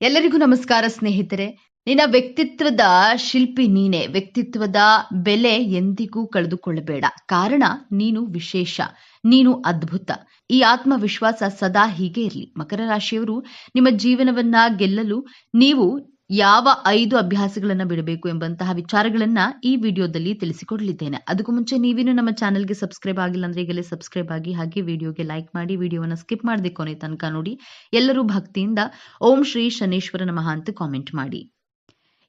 ಎಲ್ಲರಿಗೂ ನಮಸ್ಕಾರ ಸ್ನೇಹಿತರೆ. ನಿನ್ನ ವ್ಯಕ್ತಿತ್ವದ ಶಿಲ್ಪಿ ನೀನೆ. ವ್ಯಕ್ತಿತ್ವದ ಬೆಲೆ ಎಂದಿಗೂ ಕಳೆದುಕೊಳ್ಳಬೇಡ. ಕಾರಣ ನೀನು ವಿಶೇಷ, ನೀನು ಅದ್ಭುತ. ಈ ಆತ್ಮವಿಶ್ವಾಸ ಸದಾ ಹೀಗೆ ಇರಲಿ. ಮಕರ ರಾಶಿಯವರು ನಿಮ್ಮ ಜೀವನವನ್ನ ಗೆಲ್ಲಲು ನೀವು ಯಾವ 5 ಅಭ್ಯಾಸಗಳನ್ನ ಬಿಡಬೇಕು ಎಂಬಂತಹ ವಿಚಾರಗಳನ್ನ ಈ ವಿಡಿಯೋದಲ್ಲಿ ತಿಳಿಸಿಕೊಡಲಿದ್ದೇನೆ. ಅದಕ್ಕೂ ಮುಂಚೆ ನೀವೇನು ನಮ್ಮ ಚಾನೆಲ್ಗೆ ಸಬ್ಸ್ಕ್ರೈಬ್ ಆಗಿಲ್ಲ ಅಂದ್ರೆ ಈಗಲೇ ಸಬ್ಸ್ಕ್ರೈಬ್ ಆಗಿ, ಹಾಗೆ ವಿಡಿಯೋಗೆ ಲೈಕ್ ಮಾಡಿ, ವಿಡಿಯೋವನ್ನ ಸ್ಕಿಪ್ ಮಾಡದೆ ಕೊನೆ ತನಕ ನೋಡಿ. ಎಲ್ಲರೂ ಭಕ್ತಿಯಿಂದ ಓಂ ಶ್ರೀ ಶನೇಶ್ವರ ನಮಃ ಅಂತ ಕಾಮೆಂಟ್ ಮಾಡಿ.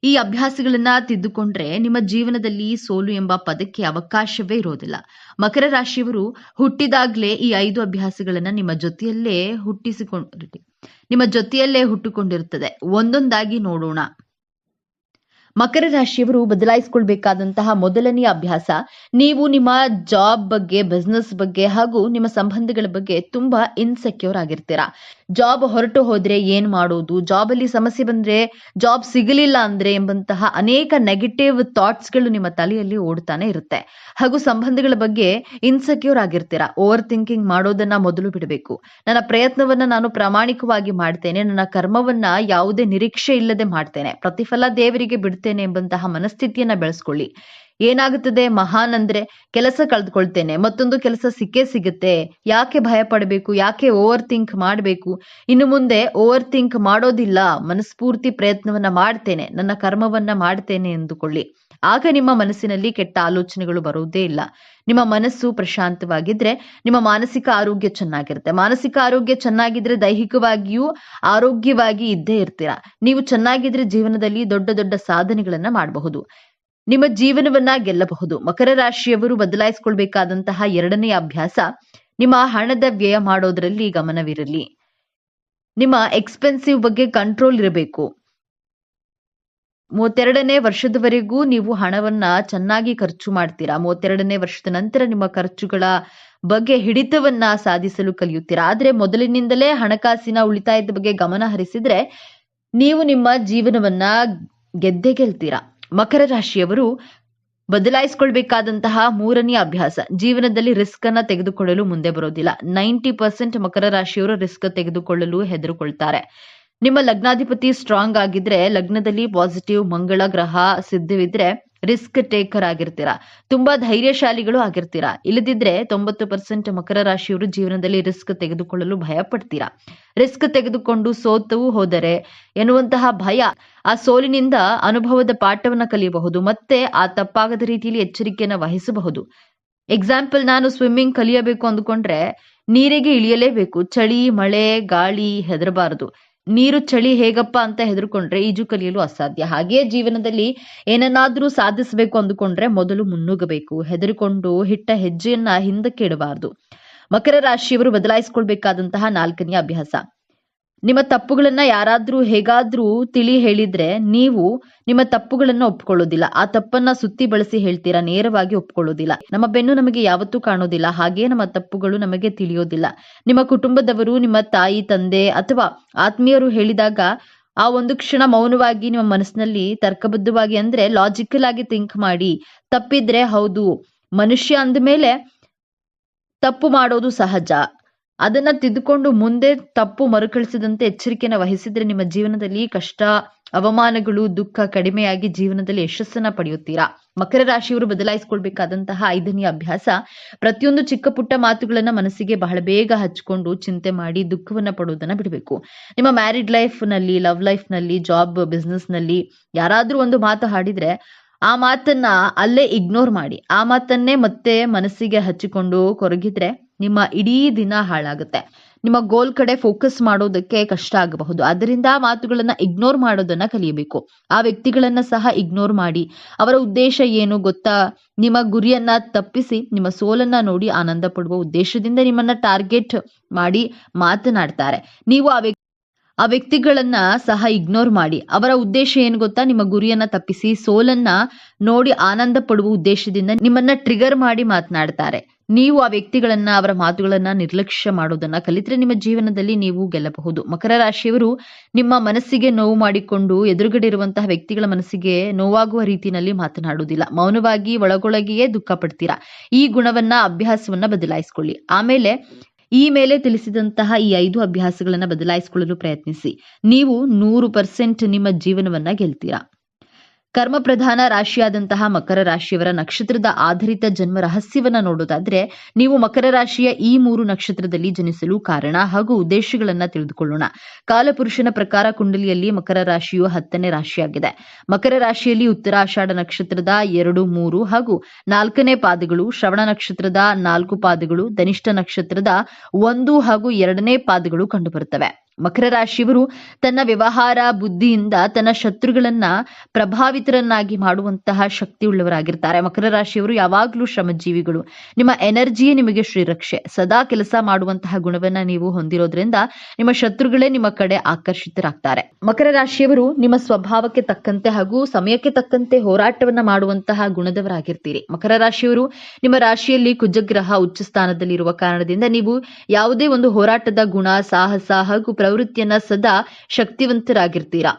ಈ ಅಭ್ಯಾಸಗಳನ್ನ ತಿದ್ದುಕೊಂಡ್ರೆ ನಿಮ್ಮ ಜೀವನದಲ್ಲಿ ಸೋಲು ಎಂಬ ಪದಕ್ಕೆ ಅವಕಾಶವೇ ಇರೋದಿಲ್ಲ. ಮಕರ ರಾಶಿಯವರು ಹುಟ್ಟಿದಾಗ್ಲೇ ಈ 5 ಅಭ್ಯಾಸಗಳನ್ನ ನಿಮ್ಮ ಜೊತೆಯಲ್ಲೇ ಹುಟ್ಟುಕೊಂಡಿರುತ್ತದೆ. ಒಂದೊಂದಾಗಿ ನೋಡೋಣ. ಮಕರ ರಾಶಿಯವರು ಬದಲಾಯಿಸಿಕೊಳ್ಬೇಕಾದಂತಹ ಮೊದಲನೆಯ ಅಭ್ಯಾಸ, ನೀವು ನಿಮ್ಮ ಜಾಬ್ ಬಗ್ಗೆ, ಬಿಸ್ನೆಸ್ ಬಗ್ಗೆ ಹಾಗೂ ನಿಮ್ಮ ಸಂಬಂಧಗಳ ಬಗ್ಗೆ ತುಂಬಾ ಇನ್ಸೆಕ್ಯೂರ್ ಆಗಿರ್ತೀರಾ. ಜಾಬ್ ಹೊರಟು ಹೋದ್ರೆ ಏನ್ ಮಾಡೋದು, ಜಾಬ್ ಅಲ್ಲಿ ಸಮಸ್ಯೆ ಬಂದ್ರೆ, ಜಾಬ್ ಸಿಗಲಿಲ್ಲ ಅಂದ್ರೆ ಎಂಬಂತಹ ಅನೇಕ ನೆಗೆಟಿವ್ ಥಾಟ್ಸ್ ಗಳು ನಿಮ್ಮ ತಲೆಯಲ್ಲಿ ಓಡ್ತಾನೆ ಇರುತ್ತೆ. ಹಾಗೂ ಸಂಬಂಧಗಳ ಬಗ್ಗೆ ಇನ್ಸೆಕ್ಯೂರ್ ಆಗಿರ್ತೀರಾ. ಓವರ್ ಥಿಂಕಿಂಗ್ ಮಾಡೋದನ್ನ ಮೊದಲು ಬಿಡಬೇಕು. ನನ್ನ ಪ್ರಯತ್ನವನ್ನ ನಾನು ಪ್ರಾಮಾಣಿಕವಾಗಿ ಮಾಡ್ತೇನೆ, ನನ್ನ ಕರ್ಮವನ್ನ ಯಾವುದೇ ನಿರೀಕ್ಷೆ ಇಲ್ಲದೆ ಮಾಡ್ತೇನೆ, ಪ್ರತಿಫಲ ದೇವರಿಗೆ ಬಿಡ್ತೇನೆ ಎಂಬಂತಹ ಮನಸ್ಥಿತಿಯನ್ನ ಬೆಳೆಸ್ಕೊಳ್ಳಿ. ಏನಾಗುತ್ತದೆ, ಮಹಾನ್ ಅಂದ್ರೆ ಕೆಲಸ ಕಳೆದುಕೊಳ್ತೇನೆ, ಮತ್ತೊಂದು ಕೆಲಸ ಸಿಕ್ಕೇ ಸಿಗುತ್ತೆ, ಯಾಕೆ ಭಯ ಪಡಬೇಕು, ಯಾಕೆ ಓವರ್ ಥಿಂಕ್ ಮಾಡಬೇಕು, ಇನ್ನು ಮುಂದೆ ಓವರ್ ಥಿಂಕ್ ಮಾಡೋದಿಲ್ಲ, ಮನಸ್ಫೂರ್ತಿ ಪ್ರಯತ್ನವನ್ನ ಮಾಡ್ತೇನೆ, ನನ್ನ ಕರ್ಮವನ್ನ ಮಾಡ್ತೇನೆ ಎಂದುಕೊಳ್ಳಿ. ಆಗ ನಿಮ್ಮ ಮನಸ್ಸಿನಲ್ಲಿ ಕೆಟ್ಟ ಆಲೋಚನೆಗಳು ಬರುವುದೇ ಇಲ್ಲ. ನಿಮ್ಮ ಮನಸ್ಸು ಪ್ರಶಾಂತವಾಗಿದ್ರೆ ನಿಮ್ಮ ಮಾನಸಿಕ ಆರೋಗ್ಯ ಚೆನ್ನಾಗಿರುತ್ತೆ. ಮಾನಸಿಕ ಆರೋಗ್ಯ ಚೆನ್ನಾಗಿದ್ರೆ ದೈಹಿಕವಾಗಿಯೂ ಆರೋಗ್ಯವಾಗಿ ಇದ್ದೇ ಇರ್ತೀರಾ. ನೀವು ಚೆನ್ನಾಗಿದ್ರೆ ಜೀವನದಲ್ಲಿ ದೊಡ್ಡ ದೊಡ್ಡ ಸಾಧನೆಗಳನ್ನ ಮಾಡಬಹುದು, ನಿಮ್ಮ ಜೀವನವನ್ನ ಗೆಲ್ಲಬಹುದು. ಮಕರ ರಾಶಿಯವರು ಬದಲಾಯಿಸಿಕೊಳ್ಬೇಕಾದಂತಹ ಎರಡನೆಯ ಅಭ್ಯಾಸ, ನಿಮ್ಮ ಹಣದ ವ್ಯಯ ಮಾಡೋದ್ರಲ್ಲಿ ಗಮನವಿರಲಿ. ನಿಮ್ಮ ಎಕ್ಸ್ಪೆನ್ಸಿವ್ ಬಗ್ಗೆ ಕಂಟ್ರೋಲ್ ಇರಬೇಕು. 32ನೇ ವರ್ಷದವರೆಗೂ ನೀವು ಹಣವನ್ನ ಚೆನ್ನಾಗಿ ಖರ್ಚು ಮಾಡ್ತೀರಾ. 32ನೇ ವರ್ಷದ ನಂತರ ನಿಮ್ಮ ಖರ್ಚುಗಳ ಬಗ್ಗೆ ಹಿಡಿತವನ್ನ ಸಾಧಿಸಲು ಕಲಿಯುತ್ತೀರಾ. ಆದ್ರೆ ಮೊದಲಿನಿಂದಲೇ ಹಣಕಾಸಿನ ಉಳಿತಾಯದ ಬಗ್ಗೆ ಗಮನ ಹರಿಸಿದ್ರೆ ನೀವು ನಿಮ್ಮ ಜೀವನವನ್ನ ಗೆದ್ದೇ ಗೆಲ್ತೀರಾ. ಮಕರ ರಾಶಿಯವರು ಬದಲಾಯಿಸಿಕೊಳ್ಬೇಕಾದಂತಹ ಮೂರನೆಯ ಅಭ್ಯಾಸ, ಜೀವನದಲ್ಲಿ ರಿಸ್ಕ್ ಅನ್ನ ತೆಗೆದುಕೊಳ್ಳಲು ಮುಂದೆ ಬರೋದಿಲ್ಲ. 90% ಮಕರ ರಾಶಿಯವರು ರಿಸ್ಕ್ ತೆಗೆದುಕೊಳ್ಳಲು ಹೆದರುಕೊಳ್ತಾರೆ. ನಿಮ್ಮ ಲಗ್ನಾಧಿಪತಿ ಸ್ಟ್ರಾಂಗ್ ಆಗಿದ್ರೆ, ಲಗ್ನದಲ್ಲಿ ಪಾಸಿಟಿವ್ ಮಂಗಳ ಗ್ರಹ ಸಿದ್ಧವಿದ್ರೆ ರಿಸ್ಕ್ ಟೇಕರ್ ಆಗಿರ್ತೀರಾ, ತುಂಬಾ ಧೈರ್ಯಶಾಲಿಗಳು ಆಗಿರ್ತೀರಾ. ಇಲ್ಲದಿದ್ರೆ 90% ಮಕರ ರಾಶಿಯವರು ಜೀವನದಲ್ಲಿ ರಿಸ್ಕ್ ತೆಗೆದುಕೊಳ್ಳಲು ಭಯ ಪಡ್ತೀರಾ. ರಿಸ್ಕ್ ತೆಗೆದುಕೊಂಡು ಸೋತು ಹೋದರೆ ಎನ್ನುವಂತಹ ಭಯ, ಆ ಸೋಲಿನಿಂದ ಅನುಭವದ ಪಾಠವನ್ನ ಕಲಿಯಬಹುದು, ಮತ್ತೆ ಆ ತಪ್ಪಾಗದ ರೀತಿಯಲ್ಲಿ ಎಚ್ಚರಿಕೆಯನ್ನು ವಹಿಸಬಹುದು. ಎಕ್ಸಾಂಪಲ್, ನಾನು ಸ್ವಿಮ್ಮಿಂಗ್ ಕಲಿಯಬೇಕು ಅಂದುಕೊಂಡ್ರೆ ನೀರಿಗೆ ಇಳಿಯಲೇಬೇಕು. ಚಳಿ, ಮಳೆ, ಗಾಳಿ ಹೆದರಬಾರದು. ನೀರು ಚಳಿ ಹೇಗಪ್ಪ ಅಂತ ಹೆದರ್ಕೊಂಡ್ರೆ ಈಜು ಕಲಿಯಲು ಅಸಾಧ್ಯ. ಹಾಗೆಯೇ ಜೀವನದಲ್ಲಿ ಏನನ್ನಾದ್ರೂ ಸಾಧಿಸಬೇಕು ಅಂದುಕೊಂಡ್ರೆ ಮೊದಲು ಮುನ್ನುಗ್ಗಬೇಕು. ಹೆದರಿಕೊಂಡು ಹಿಟ್ಟ ಹೆಜ್ಜೆಯನ್ನ ಹಿಂದಕ್ಕೆ ಇಡಬಾರದು. ಮಕರ ರಾಶಿಯವರು ಬದಲಾಯಿಸಿಕೊಳ್ಬೇಕಾದಂತಹ 4ನೇ ಅಭ್ಯಾಸ, ನಿಮ್ಮ ತಪ್ಪುಗಳನ್ನ ಯಾರಾದ್ರೂ ಹೇಗಾದ್ರೂ ತಿಳಿ ಹೇಳಿದ್ರೆ ನೀವು ನಿಮ್ಮ ತಪ್ಪುಗಳನ್ನ ಒಪ್ಕೊಳ್ಳೋದಿಲ್ಲ. ಆ ತಪ್ಪನ್ನ ಸುತ್ತಿ ಬಳಸಿ ಹೇಳ್ತೀರಾ, ನೇರವಾಗಿ ಒಪ್ಕೊಳ್ಳೋದಿಲ್ಲ. ನಮ್ಮ ಬೆನ್ನು ನಮಗೆ ಯಾವತ್ತೂ ಕಾಣೋದಿಲ್ಲ, ಹಾಗೆ ನಮ್ಮ ತಪ್ಪುಗಳು ನಮಗೆ ತಿಳಿಯೋದಿಲ್ಲ. ನಿಮ್ಮ ಕುಟುಂಬದವರು, ನಿಮ್ಮ ತಾಯಿ, ತಂದೆ ಅಥವಾ ಆತ್ಮೀಯರು ಹೇಳಿದಾಗ ಆ ಒಂದು ಕ್ಷಣ ಮೌನವಾಗಿ ನಿಮ್ಮ ಮನಸ್ಸಿನಲ್ಲಿ ತರ್ಕಬದ್ಧವಾಗಿ, ಅಂದ್ರೆ ಲಾಜಿಕಲ್ ಆಗಿ ಥಿಂಕ್ ಮಾಡಿ, ತಪ್ಪಿದ್ರೆ ಹೌದು, ಮನುಷ್ಯ ಅಂದ ಮೇಲೆ ತಪ್ಪು ಮಾಡೋದು ಸಹಜ, ಅದನ್ನ ತಿದ್ದುಕೊಂಡು ಮುಂದೆ ತಪ್ಪು ಮರುಕಳಿಸದಂತೆ ಎಚ್ಚರಿಕೆಯನ್ನು ವಹಿಸಿದ್ರೆ ನಿಮ್ಮ ಜೀವನದಲ್ಲಿ ಕಷ್ಟ, ಅವಮಾನಗಳು, ದುಃಖ ಕಡಿಮೆಯಾಗಿ ಜೀವನದಲ್ಲಿ ಯಶಸ್ಸನ್ನ ಪಡೆಯುತ್ತೀರಾ. ಮಕರ ರಾಶಿಯವರು ಬದಲಾಯಿಸಿಕೊಳ್ಬೇಕಾದಂತಹ 5ನೇ ಅಭ್ಯಾಸ, ಪ್ರತಿಯೊಂದು ಚಿಕ್ಕ ಪುಟ್ಟ ಮಾತುಗಳನ್ನ ಮನಸ್ಸಿಗೆ ಬಹಳ ಬೇಗ ಹಚ್ಕೊಂಡು ಚಿಂತೆ ಮಾಡಿ ದುಃಖವನ್ನ ಪಡುವುದನ್ನ ಬಿಡಬೇಕು. ನಿಮ್ಮ ಮ್ಯಾರಿಡ್ ಲೈಫ್ ನಲ್ಲಿ, ಲವ್ ಲೈಫ್ ನಲ್ಲಿ, ಜಾಬ್ ಬಿಸ್ನೆಸ್ ನಲ್ಲಿ ಯಾರಾದ್ರೂ ಒಂದು ಮಾತು ಹಾಡಿದ್ರೆ ಆ ಮಾತನ್ನ ಅಲ್ಲೇ ಇಗ್ನೋರ್ ಮಾಡಿ, ಆ ಮಾತನ್ನೇ ಮತ್ತೆ ಮನಸ್ಸಿಗೆ ಹಚ್ಚಿಕೊಂಡು ಕೊರಗಿದ್ರೆ ನಿಮ್ಮ ಇಡೀ ದಿನ ಹಾಳಾಗುತ್ತೆ. ನಿಮ್ಮ ಗೋಲ್ ಕಡೆ ಫೋಕಸ್ ಮಾಡೋದಕ್ಕೆ ಕಷ್ಟ ಆಗಬಹುದು. ಅದರಿಂದ ಆ ಮಾತುಗಳನ್ನ ಇಗ್ನೋರ್ ಮಾಡೋದನ್ನ ಕಲಿಯಬೇಕು. ಆ ವ್ಯಕ್ತಿಗಳನ್ನ ಸಹ ಇಗ್ನೋರ್ ಮಾಡಿ, ಅವರ ಉದ್ದೇಶ ಏನು ಗೊತ್ತಾ, ನಿಮ್ಮ ಗುರಿಯನ್ನ ತಪ್ಪಿಸಿ ನಿಮ್ಮ ಸೋಲನ್ನ ನೋಡಿ ಆನಂದ ಪಡುವ ಉದ್ದೇಶದಿಂದ ನಿಮ್ಮನ್ನ ಟಾರ್ಗೆಟ್ ಮಾಡಿ ಮಾತನಾಡ್ತಾರೆ. ನೀವು ಆ ವ್ಯಕ್ತಿಗಳನ್ನ ಸಹ ಇಗ್ನೋರ್ ಮಾಡಿ. ಅವರ ಉದ್ದೇಶ ಏನು ಗೊತ್ತಾ, ನಿಮ್ಮ ಗುರಿಯನ್ನ ತಪ್ಪಿಸಿ ಸೋಲನ್ನ ನೋಡಿ ಆನಂದ ಪಡುವ ಉದ್ದೇಶದಿಂದ ನಿಮ್ಮನ್ನ ಟ್ರಿಗರ್ ಮಾಡಿ ಮಾತನಾಡ್ತಾರೆ. ನೀವು ಆ ವ್ಯಕ್ತಿಗಳನ್ನ, ಅವರ ಮಾತುಗಳನ್ನ ನಿರ್ಲಕ್ಷ್ಯ ಮಾಡೋದನ್ನ ಕಲಿತ್ರೆ ನಿಮ್ಮ ಜೀವನದಲ್ಲಿ ನೀವು ಗೆಲ್ಲಬಹುದು. ಮಕರ ರಾಶಿಯವರು ನಿಮ್ಮ ಮನಸ್ಸಿಗೆ ನೋವು ಮಾಡಿಕೊಂಡು ಎದುರುಗಡೆ ಇರುವಂತಹ ವ್ಯಕ್ತಿಗಳ ಮನಸ್ಸಿಗೆ ನೋವಾಗುವ ರೀತಿಯಲ್ಲಿ ಮಾತನಾಡುವುದಿಲ್ಲ. ಮೌನವಾಗಿ ಒಳಗೊಳಗೆಯೇ ದುಃಖ ಪಡ್ತೀರಾ. ಈ ಗುಣವನ್ನ, ಅಭ್ಯಾಸವನ್ನ ಬದಲಾಯಿಸಿಕೊಳ್ಳಿ. ಆಮೇಲೆ ಈ ಮೇಲೆ ತಿಳಿಸಿದಂತಹ ಈ 5 ಅಭ್ಯಾಸಗಳನ್ನು ಬದಲಾಯಿಸಿಕೊಳ್ಳಲು ಪ್ರಯತ್ನಿಸಿ. ನೀವು 100% ನಿಮ್ಮ ಜೀವನವನ್ನ ಗೆಲ್ತೀರಾ. ಕರ್ಮ ಪ್ರಧಾನ ರಾಶಿಯಾದಂತಹ ಮಕರ ರಾಶಿಯವರ ನಕ್ಷತ್ರದ ಆಧಾರಿತ ಜನ್ಮ ರಹಸ್ಯವನ್ನ ನೋಡೋದಾದ್ರೆ, ನೀವು ಮಕರ ರಾಶಿಯ ಈ 3 ನಕ್ಷತ್ರದಲ್ಲಿ ಜನಿಸಲು ಕಾರಣ ಹಾಗೂ ಉದ್ದೇಶಗಳನ್ನ ತಿಳಿದುಕೊಳ್ಳೋಣ. ಕಾಲಪುರುಷನ ಪ್ರಕಾರ ಕುಂಡಲಿಯಲ್ಲಿ ಮಕರ ರಾಶಿಯು 10ನೇ ರಾಶಿಯಾಗಿದೆ. ಮಕರ ರಾಶಿಯಲ್ಲಿ ಉತ್ತರಾಷಾಢ ನಕ್ಷತ್ರದ 2, 3 ಹಾಗೂ 4ನೇ ಪಾದಗಳು, ಶ್ರವಣ ನಕ್ಷತ್ರದ 4 ಪಾದಗಳು, ಧನಿಷ್ಠ ನಕ್ಷತ್ರದ 1 ಹಾಗೂ 2ನೇ ಪಾದಗಳು ಕಂಡುಬರುತ್ತವೆ. ಮಕರ ರಾಶಿಯವರು ತನ್ನ ವ್ಯವಹಾರ ಬುದ್ಧಿಯಿಂದ ತನ್ನ ಶತ್ರುಗಳನ್ನ ಪ್ರಭಾವಿತರನ್ನಾಗಿ ಮಾಡುವಂತಹ ಶಕ್ತಿಯುಳ್ಳವರಾಗಿರ್ತಾರೆ. ಮಕರ ರಾಶಿಯವರು ಯಾವಾಗಲೂ ಶ್ರಮಜೀವಿಗಳು. ನಿಮ್ಮ ಎನರ್ಜಿಯೇ ನಿಮಗೆ ಶ್ರೀರಕ್ಷೆ. ಸದಾ ಕೆಲಸ ಮಾಡುವಂತಹ ಗುಣವನ್ನ ನೀವು ಹೊಂದಿರೋದ್ರಿಂದ ನಿಮ್ಮ ಶತ್ರುಗಳೇ ನಿಮ್ಮ ಕಡೆ ಆಕರ್ಷಿತರಾಗ್ತಾರೆ. ಮಕರ ರಾಶಿಯವರು ನಿಮ್ಮ ಸ್ವಭಾವಕ್ಕೆ ತಕ್ಕಂತೆ ಹಾಗೂ ಸಮಯಕ್ಕೆ ತಕ್ಕಂತೆ ಹೋರಾಟವನ್ನ ಮಾಡುವಂತಹ ಗುಣದವರಾಗಿರ್ತೀರಿ. ಮಕರ ರಾಶಿಯವರು ನಿಮ್ಮ ರಾಶಿಯಲ್ಲಿ ಕುಜಗ್ರಹ ಉಚ್ಚ ಸ್ಥಾನದಲ್ಲಿರುವ ಕಾರಣದಿಂದ ನೀವು ಯಾವುದೇ ಒಂದು ಹೋರಾಟದ ಗುಣ, ಸಾಹಸ ಹಾಗೂ ಪ್ರವೃತ್ತಿಯನ್ನ ಸದಾ ಶಕ್ತಿವಂತರಾಗಿರ್ತೀರಾ.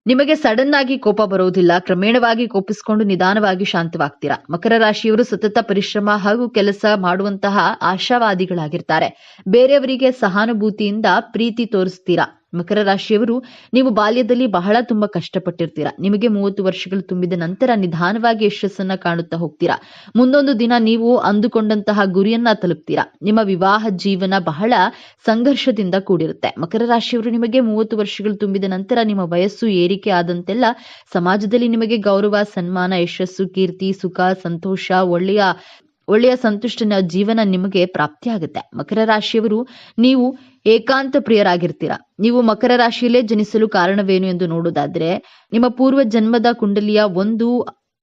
ನಿಮಗೆ ಸಡನ್ ಆಗಿ ಕೋಪ ಬರೋದಿಲ್ಲ. ಕ್ರಮೇಣವಾಗಿ ಕೋಪಿಸಿಕೊಂಡು ನಿಧಾನವಾಗಿ ಶಾಂತವಾಗ್ತೀರಾ. ಮಕರ ರಾಶಿಯವರು ಸತತ ಪರಿಶ್ರಮ ಹಾಗೂ ಕೆಲಸ ಮಾಡುವಂತಹ ಆಶಾವಾದಿಗಳಾಗಿರ್ತಾರೆ. ಬೇರೆಯವರಿಗೆ ಸಹಾನುಭೂತಿಯಿಂದ ಪ್ರೀತಿ ತೋರಿಸ್ತೀರಾ. ಮಕರ ರಾಶಿಯವರು ನೀವು ಬಾಲ್ಯದಲ್ಲಿ ತುಂಬಾ ಕಷ್ಟಪಟ್ಟಿರ್ತೀರಾ. ನಿಮಗೆ 30 ವರ್ಷಗಳು ತುಂಬಿದ ನಂತರ ನಿಧಾನವಾಗಿ ಯಶಸ್ಸನ್ನ ಕಾಣುತ್ತಾ ಹೋಗ್ತೀರಾ. ಮುಂದೊಂದು ದಿನ ನೀವು ಅಂದುಕೊಂಡಂತಹ ಗುರಿಯನ್ನ ತಲುಪ್ತೀರಾ. ನಿಮ್ಮ ವಿವಾಹ ಜೀವನ ಬಹಳ ಸಂಘರ್ಷದಿಂದ ಕೂಡಿರುತ್ತೆ. ಮಕರ ರಾಶಿಯವರು ನಿಮಗೆ 30 ವರ್ಷಗಳು ತುಂಬಿದ ನಂತರ ನಿಮ್ಮ ವಯಸ್ಸು ಏರಿಕೆ ಆದಂತೆಲ್ಲ ಸಮಾಜದಲ್ಲಿ ನಿಮಗೆ ಗೌರವ, ಸನ್ಮಾನ, ಯಶಸ್ಸು, ಕೀರ್ತಿ, ಸುಖ, ಸಂತೋಷ, ಒಳ್ಳೆಯ ಸಂತುಷ್ಟ ಜೀವನ ನಿಮಗೆ ಪ್ರಾಪ್ತಿಯಾಗುತ್ತೆ. ಮಕರ ರಾಶಿಯವರು ನೀವು ಏಕಾಂತ ಪ್ರಿಯರಾಗಿರ್ತೀರಾ. ನೀವು ಮಕರ ರಾಶಿಯಲ್ಲೇ ಜನಿಸಲು ಕಾರಣವೇನು ಎಂದು ನೋಡೋದಾದ್ರೆ, ನಿಮ್ಮ ಪೂರ್ವ ಜನ್ಮದ ಕುಂಡಲಿಯ 1,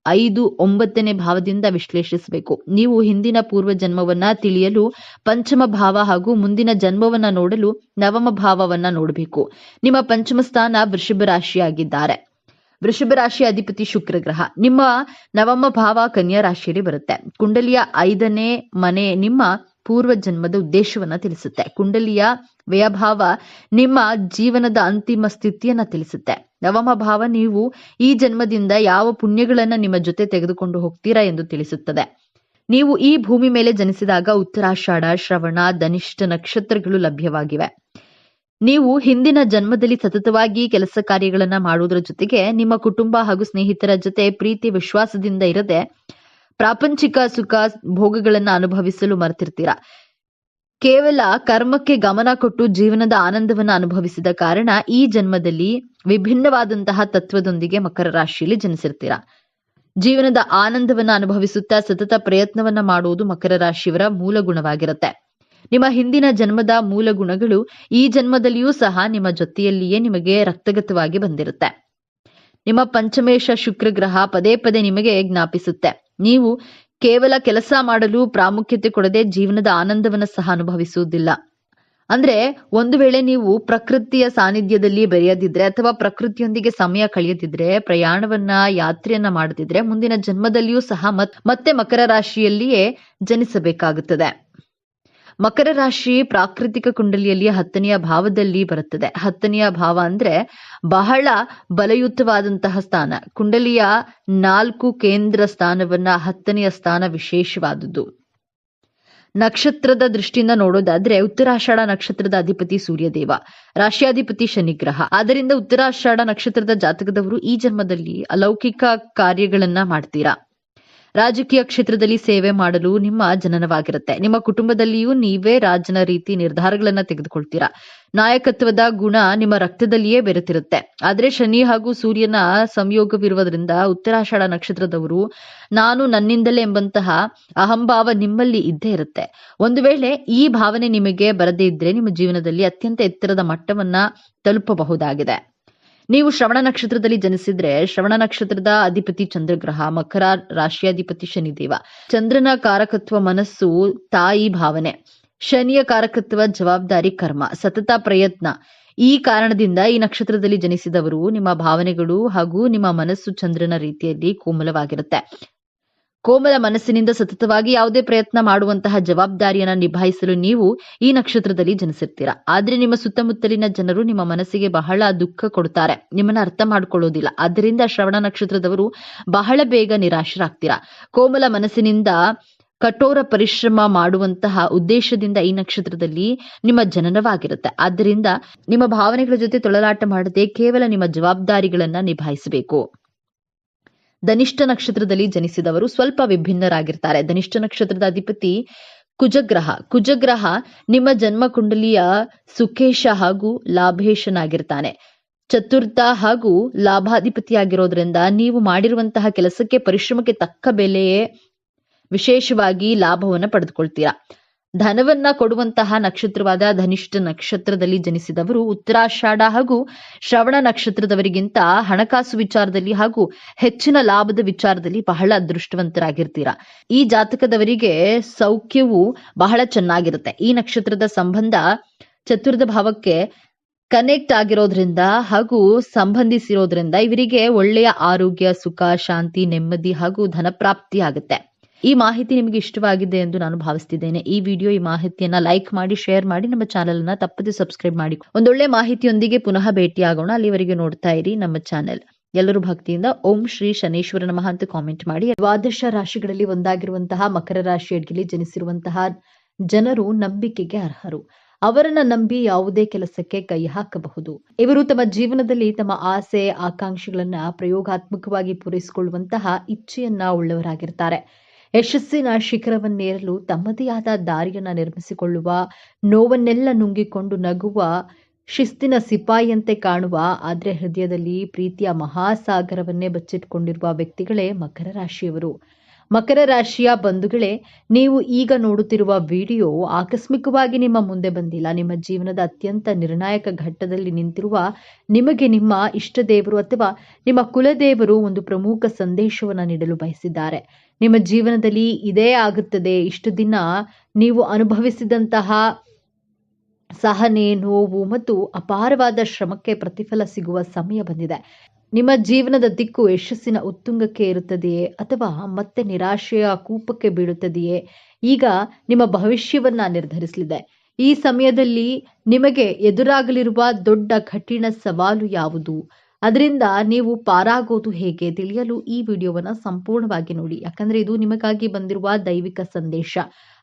5, 9ನೇ ಭಾವದಿಂದ ವಿಶ್ಲೇಷಿಸಬೇಕು. ನೀವು ಹಿಂದಿನ ಪೂರ್ವ ಜನ್ಮವನ್ನ ತಿಳಿಯಲು ಪಂಚಮ ಭಾವ ಹಾಗೂ ಮುಂದಿನ ಜನ್ಮವನ್ನ ನೋಡಲು ನವಮ ಭಾವವನ್ನ ನೋಡಬೇಕು. ನಿಮ್ಮ ಪಂಚಮ ಸ್ಥಾನ ವೃಷಭ ರಾಶಿಯಾಗಿದ್ದಾರೆ. ವೃಷಭ ರಾಶಿಯ ಅಧಿಪತಿ ಶುಕ್ರ ಗ್ರಹ. ನಿಮ್ಮ ನವಮ ಭಾವ ಕನ್ಯಾ ರಾಶಿಯಲ್ಲಿ ಬರುತ್ತೆ. ಕುಂಡಲಿಯ 5ನೇ ಮನೆ ನಿಮ್ಮ ಪೂರ್ವ ಜನ್ಮದ ಉದ್ದೇಶವನ್ನ ತಿಳಿಸುತ್ತೆ. ಕುಂಡಲಿಯ ವ್ಯಯಭಾವ ನಿಮ್ಮ ಜೀವನದ ಅಂತಿಮ ಸ್ಥಿತಿಯನ್ನ ತಿಳಿಸುತ್ತೆ. ನವಮ ಭಾವ ನೀವು ಈ ಜನ್ಮದಿಂದ ಯಾವ ಪುಣ್ಯಗಳನ್ನ ನಿಮ್ಮ ಜೊತೆ ತೆಗೆದುಕೊಂಡು ಹೋಗ್ತೀರಾ ಎಂದು ತಿಳಿಸುತ್ತದೆ. ನೀವು ಈ ಭೂಮಿ ಮೇಲೆ ಜನಿಸಿದಾಗ ಉತ್ತರಾಷಾಢ, ಶ್ರವಣ, ಧನಿಷ್ಠ ನಕ್ಷತ್ರಗಳು ಲಭ್ಯವಾಗಿವೆ. ನೀವು ಹಿಂದಿನ ಜನ್ಮದಲ್ಲಿ ಸತತವಾಗಿ ಕೆಲಸ ಕಾರ್ಯಗಳನ್ನ ಮಾಡುವುದರ ಜೊತೆಗೆ ನಿಮ್ಮ ಕುಟುಂಬ ಹಾಗೂ ಸ್ನೇಹಿತರ ಜೊತೆ ಪ್ರೀತಿ ವಿಶ್ವಾಸದಿಂದ ಇರದೆ ಪ್ರಾಪಂಚಿಕ ಸುಖ ಭೋಗಗಳನ್ನ ಅನುಭವಿಸಲು ಮರೆತಿರ್ತೀರಾ. ಕೇವಲ ಕರ್ಮಕ್ಕೆ ಗಮನ ಕೊಟ್ಟು ಜೀವನದ ಆನಂದವನ್ನ ಅನುಭವಿಸಿದ ಕಾರಣ ಈ ಜನ್ಮದಲ್ಲಿ ವಿಭಿನ್ನವಾದಂತಹ ತತ್ವದೊಂದಿಗೆ ಮಕರ ರಾಶಿಯಲ್ಲಿ ಜನಿಸಿರ್ತೀರಾ. ಜೀವನದ ಆನಂದವನ್ನ ಅನುಭವಿಸುತ್ತಾ ಸತತ ಪ್ರಯತ್ನವನ್ನ ಮಾಡುವುದು ಮಕರ ರಾಶಿಯವರ ಮೂಲ ಗುಣವಾಗಿರುತ್ತೆ. ನಿಮ್ಮ ಹಿಂದಿನ ಜನ್ಮದ ಮೂಲ ಗುಣಗಳು ಈ ಜನ್ಮದಲ್ಲಿಯೂ ಸಹ ನಿಮ್ಮ ಜೊತೆಯಲ್ಲಿಯೇ ನಿಮಗೆ ರಕ್ತಗತವಾಗಿ ಬಂದಿರುತ್ತೆ. ನಿಮ್ಮ ಪಂಚಮೇಶ ಶುಕ್ರ ಗ್ರಹ ಪದೇ ಪದೇ ನಿಮಗೆ ಜ್ಞಾಪಿಸುತ್ತೆ. ನೀವು ಕೇವಲ ಕೆಲಸ ಮಾಡಲು ಪ್ರಾಮುಖ್ಯತೆ ಕೊಡದೆ ಜೀವನದ ಆನಂದವನ್ನ ಸಹ ಅನುಭವಿಸುವುದಿಲ್ಲ. ಅಂದ್ರೆ ಒಂದು ವೇಳೆ ನೀವು ಪ್ರಕೃತಿಯ ಸಾನ್ನಿಧ್ಯದಲ್ಲಿ ಬೆರೆಯದಿದ್ರೆ ಅಥವಾ ಪ್ರಕೃತಿಯೊಂದಿಗೆ ಸಮಯ ಕಳೆಯದಿದ್ರೆ, ಪ್ರಯಾಣವನ್ನ ಯಾತ್ರೆಯನ್ನ ಮಾಡದಿದ್ರೆ ಮುಂದಿನ ಜನ್ಮದಲ್ಲಿಯೂ ಸಹ ಮತ್ತೆ ಮಕರ ರಾಶಿಯಲ್ಲಿಯೇ ಜನಿಸಬೇಕಾಗುತ್ತದೆ. ಮಕರ ರಾಶಿ ಪ್ರಾಕೃತಿಕ ಕುಂಡಲಿಯಲ್ಲಿ 10ನೆಯ ಭಾವದಲ್ಲಿ ಬರುತ್ತದೆ. 10ನೆಯ ಭಾವ ಅಂದ್ರೆ ಬಹಳ ಬಲಯುತವಾದಂತಹ ಸ್ಥಾನ. ಕುಂಡಲಿಯ 4 ಕೇಂದ್ರ ಸ್ಥಾನವನ್ನ 10ನೆಯ ಸ್ಥಾನ ವಿಶೇಷವಾದದ್ದು. ನಕ್ಷತ್ರದ ದೃಷ್ಟಿಯಿಂದ ನೋಡೋದಾದ್ರೆ ಉತ್ತರಾಷಾಢ ನಕ್ಷತ್ರದ ಅಧಿಪತಿ ಸೂರ್ಯದೇವ, ರಾಶಿಯಾಧಿಪತಿ ಶನಿಗ್ರಹ. ಆದ್ದರಿಂದ ಉತ್ತರಾಷಾಢ ನಕ್ಷತ್ರದ ಜಾತಕದವರು ಈ ಜನ್ಮದಲ್ಲಿ ಅಲೌಕಿಕ ಕಾರ್ಯಗಳನ್ನ ಮಾಡ್ತೀರಾ. ರಾಜಕೀಯ ಕ್ಷೇತ್ರದಲ್ಲಿ ಸೇವೆ ಮಾಡಲು ನಿಮ್ಮ ಜನನವಾಗಿರುತ್ತೆ. ನಿಮ್ಮ ಕುಟುಂಬದಲ್ಲಿಯೂ ನೀವೇ ರಾಜನ ರೀತಿ ನಿರ್ಧಾರಗಳನ್ನ ತೆಗೆದುಕೊಳ್ತೀರಾ. ನಾಯಕತ್ವದ ಗುಣ ನಿಮ್ಮ ರಕ್ತದಲ್ಲಿಯೇ ಬೆರೆತಿರುತ್ತೆ. ಆದ್ರೆ ಶನಿ ಹಾಗೂ ಸೂರ್ಯನ ಸಂಯೋಗವಿರುವುದರಿಂದ ಉತ್ತರಾಷಾಢ ನಕ್ಷತ್ರದವರು ನಾನು ನನ್ನಿಂದಲೇ ಎಂಬಂತಹ ಅಹಂಭಾವ ನಿಮ್ಮಲ್ಲಿ ಇದ್ದೇ ಇರುತ್ತೆ. ಒಂದು ವೇಳೆ ಈ ಭಾವನೆ ನಿಮಗೆ ಬರದೇ ಇದ್ರೆ ನಿಮ್ಮ ಜೀವನದಲ್ಲಿ ಅತ್ಯಂತ ಎತ್ತರದ ಮಟ್ಟವನ್ನ ತಲುಪಬಹುದಾಗಿದೆ. ನೀವು ಶ್ರವಣ ನಕ್ಷತ್ರದಲ್ಲಿ ಜನಿಸಿದ್ರೆ ಶ್ರವಣ ನಕ್ಷತ್ರದ ಅಧಿಪತಿ ಚಂದ್ರಗ್ರಹ, ಮಕರ ರಾಶಿಯಾಧಿಪತಿ ಶನಿದೇವ. ಚಂದ್ರನ ಕಾರಕತ್ವ ಮನಸ್ಸು, ತಾಯಿ ಭಾವನೆ. ಶನಿಯ ಕಾರಕತ್ವ ಜವಾಬ್ದಾರಿ, ಕರ್ಮ, ಸತತ ಪ್ರಯತ್ನ. ಈ ಕಾರಣದಿಂದ ಈ ನಕ್ಷತ್ರದಲ್ಲಿ ಜನಿಸಿದವರು ನಿಮ್ಮ ಭಾವನೆಗಳು ಹಾಗೂ ನಿಮ್ಮ ಮನಸ್ಸು ಚಂದ್ರನ ರೀತಿಯಲ್ಲಿ ಕೋಮಲವಾಗಿರುತ್ತೆ. ಕೋಮಲ ಮನಸ್ಸಿನಿಂದ ಸತತವಾಗಿ ಯಾವುದೇ ಪ್ರಯತ್ನ ಮಾಡುವಂತಹ ಜವಾಬ್ದಾರಿಯನ್ನ ನಿಭಾಯಿಸಲು ನೀವು ಈ ನಕ್ಷತ್ರದಲ್ಲಿ ಜನಿಸಿರ್ತೀರಾ. ಆದ್ರೆ ನಿಮ್ಮ ಸುತ್ತಮುತ್ತಲಿನ ಜನರು ನಿಮ್ಮ ಮನಸ್ಸಿಗೆ ಬಹಳ ದುಃಖ ಕೊಡುತ್ತಾರೆ, ನಿಮ್ಮನ್ನ ಅರ್ಥ ಮಾಡ್ಕೊಳ್ಳೋದಿಲ್ಲ. ಆದ್ದರಿಂದ ಶ್ರವಣ ನಕ್ಷತ್ರದವರು ಬಹಳ ಬೇಗ ನಿರಾಶರಾಗ್ತೀರಾ. ಕೋಮಲ ಮನಸ್ಸಿನಿಂದ ಕಠೋರ ಪರಿಶ್ರಮ ಮಾಡುವಂತಹ ಉದ್ದೇಶದಿಂದ ಈ ನಕ್ಷತ್ರದಲ್ಲಿ ನಿಮ್ಮ ಜನನವಾಗಿರುತ್ತೆ. ಆದ್ದರಿಂದ ನಿಮ್ಮ ಭಾವನೆಗಳ ಜೊತೆ ತೊಳಲಾಟ ಮಾಡದೆ ಕೇವಲ ನಿಮ್ಮ ಜವಾಬ್ದಾರಿಗಳನ್ನ ನಿಭಾಯಿಸಬೇಕು. ಧನಿಷ್ಠ ನಕ್ಷತ್ರದಲ್ಲಿ ಜನಿಸಿದವರು ಸ್ವಲ್ಪ ವಿಭಿನ್ನರಾಗಿರ್ತಾರೆ. ಧನಿಷ್ಠ ನಕ್ಷತ್ರದ ಅಧಿಪತಿ ಕುಜಗ್ರಹ ನಿಮ್ಮ ಜನ್ಮ ಕುಂಡಲಿಯ ಸುಖೇಶ ಹಾಗೂ ಲಾಭೇಶನಾಗಿರ್ತಾನೆ. ಚತುರ್ಥ ಹಾಗೂ ಲಾಭಾಧಿಪತಿಯಾಗಿರೋದ್ರಿಂದ ನೀವು ಮಾಡಿರುವಂತಹ ಕೆಲಸಕ್ಕೆ ಪರಿಶ್ರಮಕ್ಕೆ ತಕ್ಕ ಬೆಲೆಯೇ ವಿಶೇಷವಾಗಿ ಲಾಭವನ್ನು ಪಡೆದುಕೊಳ್ತೀರಾ. ಧನವನ್ನ ಕೊಡುವಂತಹ ನಕ್ಷತ್ರವಾದ ಧನಿಷ್ಠ ನಕ್ಷತ್ರದಲ್ಲಿ ಜನಿಸಿದವರು ಉತ್ತರಾಷಾಢ ಹಾಗೂ ಶ್ರವಣ ನಕ್ಷತ್ರದವರಿಗಿಂತ ಹಣಕಾಸು ವಿಚಾರದಲ್ಲಿ ಹಾಗೂ ಹೆಚ್ಚಿನ ಲಾಭದ ವಿಚಾರದಲ್ಲಿ ಬಹಳ ಅದೃಷ್ಟವಂತರಾಗಿರ್ತೀರಾ. ಈ ಜಾತಕದವರಿಗೆ ಸೌಖ್ಯವು ಬಹಳ ಚೆನ್ನಾಗಿರುತ್ತೆ. ಈ ನಕ್ಷತ್ರದ ಸಂಬಂಧ ಚತುರ್ಥ ಭಾವಕ್ಕೆ ಕನೆಕ್ಟ್ ಆಗಿರೋದ್ರಿಂದ ಹಾಗೂ ಸಂಬಂಧಿಸಿರೋದ್ರಿಂದ ಇವರಿಗೆ ಒಳ್ಳೆಯ ಆರೋಗ್ಯ, ಸುಖ, ಶಾಂತಿ, ನೆಮ್ಮದಿ ಹಾಗೂ ಧನಪ್ರಾಪ್ತಿ ಆಗುತ್ತೆ. ಈ ಮಾಹಿತಿ ನಿಮಗೆ ಇಷ್ಟವಾಗಿದೆ ಎಂದು ನಾನು ಭಾವಿಸ್ತಿದ್ದೇನೆ. ಈ ಮಾಹಿತಿಯನ್ನ ಲೈಕ್ ಮಾಡಿ, ಶೇರ್ ಮಾಡಿ, ನಮ್ಮ ಚಾನೆಲ್ ಅನ್ನ ತಪ್ಪದೆ ಸಬ್ಸ್ಕ್ರೈಬ್ ಮಾಡಿ. ಒಂದೊಳ್ಳೆ ಮಾಹಿತಿಯೊಂದಿಗೆ ಪುನಃ ಭೇಟಿಯಾಗೋಣ. ಅಲ್ಲಿವರೆಗೆ ನೋಡ್ತಾ ಇರಿ ನಮ್ಮ ಚಾನೆಲ್. ಎಲ್ಲರೂ ಭಕ್ತಿಯಿಂದ ಓಂ ಶ್ರೀ ಶನೇಶ್ವರ ನಮಃ ಅಂತ ಕಾಮೆಂಟ್ ಮಾಡಿ. ದ್ವಾದಶ ರಾಶಿಗಳಲ್ಲಿ ಒಂದಾಗಿರುವಂತಹ ಮಕರ ರಾಶಿಯಲ್ಲಿ ಜನಿಸಿರುವಂತಹ ಜನರು ನಂಬಿಕೆಗೆ ಅರ್ಹರು. ಅವರನ್ನ ನಂಬಿ ಯಾವುದೇ ಕೆಲಸಕ್ಕೆ ಕೈ ಹಾಕಬಹುದು. ಇವರು ತಮ್ಮ ಜೀವನದಲ್ಲಿ ತಮ್ಮ ಆಸೆ, ಆಕಾಂಕ್ಷೆಗಳನ್ನ ಪ್ರಯೋಗಾತ್ಮಕವಾಗಿ ಪೂರೈಸಿಕೊಳ್ಳುವಂತಹ ಇಚ್ಛೆಯನ್ನ ಉಳ್ಳವರಾಗಿರ್ತಾರೆ. ಯಶಸ್ಸಿನ ಶಿಖರವನ್ನೇರಲು ತಮ್ಮದೇ ಆದ ದಾರಿಯನ್ನ ನಿರ್ಮಿಸಿಕೊಳ್ಳುವ, ನೋವನ್ನೆಲ್ಲ ನುಂಗಿಕೊಂಡು ನಗುವ, ಶಿಸ್ತಿನ ಸಿಪಾಯಿಯಂತೆ ಕಾಣುವ, ಆದ್ರೆ ಹೃದಯದಲ್ಲಿ ಪ್ರೀತಿಯ ಮಹಾಸಾಗರವನ್ನೇ ಬಚ್ಚಿಟ್ಕೊಂಡಿರುವ ವ್ಯಕ್ತಿಗಳೇ ಮಕರ ರಾಶಿಯವರು. ಮಕರ ರಾಶಿಯ ಬಂಧುಗಳೇ, ನೀವು ಈಗ ನೋಡುತ್ತಿರುವ ವಿಡಿಯೋ ಆಕಸ್ಮಿಕವಾಗಿ ನಿಮ್ಮ ಮುಂದೆ ಬಂದಿಲ್ಲ. ನಿಮ್ಮ ಜೀವನದ ಅತ್ಯಂತ ನಿರ್ಣಾಯಕ ಘಟ್ಟದಲ್ಲಿ ನಿಂತಿರುವ ನಿಮಗೆ ನಿಮ್ಮ ಇಷ್ಟ ದೇವರು ಅಥವಾ ನಿಮ್ಮ ಕುಲದೇವರು ಒಂದು ಪ್ರಮುಖ ಸಂದೇಶವನ್ನು ನೀಡಲು ಬಯಸಿದ್ದಾರೆ. ನಿಮ್ಮ ಜೀವನದಲ್ಲಿ ಇದೇ ಆಗುತ್ತದೆ. ಇಷ್ಟು ದಿನ ನೀವು ಅನುಭವಿಸಿದಂತಹ ಸಹನೆ, ನೋವು ಮತ್ತು ಅಪಾರವಾದ ಶ್ರಮಕ್ಕೆ ಪ್ರತಿಫಲ ಸಿಗುವ ಸಮಯ ಬಂದಿದೆ. ನಿಮ್ಮ ಜೀವನದ ದಿಕ್ಕು ಯಶಸ್ಸಿನ ಉತ್ತುಂಗಕ್ಕೆ ಇರುತ್ತದೆಯೇ ಅಥವಾ ಮತ್ತೆ ನಿರಾಶೆಯ ಕೂಪಕ್ಕೆ ಬೀಳುತ್ತದೆಯೇ? ಈಗ ನಿಮ್ಮ ಭವಿಷ್ಯವನ್ನ ನಿರ್ಧರಿಸಲಿದೆ. ಈ ಸಮಯದಲ್ಲಿ ನಿಮಗೆ ಎದುರಾಗಲಿರುವ ದೊಡ್ಡ ಕಠಿಣ ಸವಾಲು ಯಾವುದು, ಅದರಿಂದ ನೀವು ಪಾರಾಗೋದು ಹೇಗೆ ತಿಳಿಯಲು ಈ ವಿಡಿಯೋವನ್ನ ಸಂಪೂರ್ಣವಾಗಿ ನೋಡಿ. ಯಾಕಂದ್ರೆ ಇದು ನಿಮಗಾಗಿ ಬಂದಿರುವ ದೈವಿಕ ಸಂದೇಶ.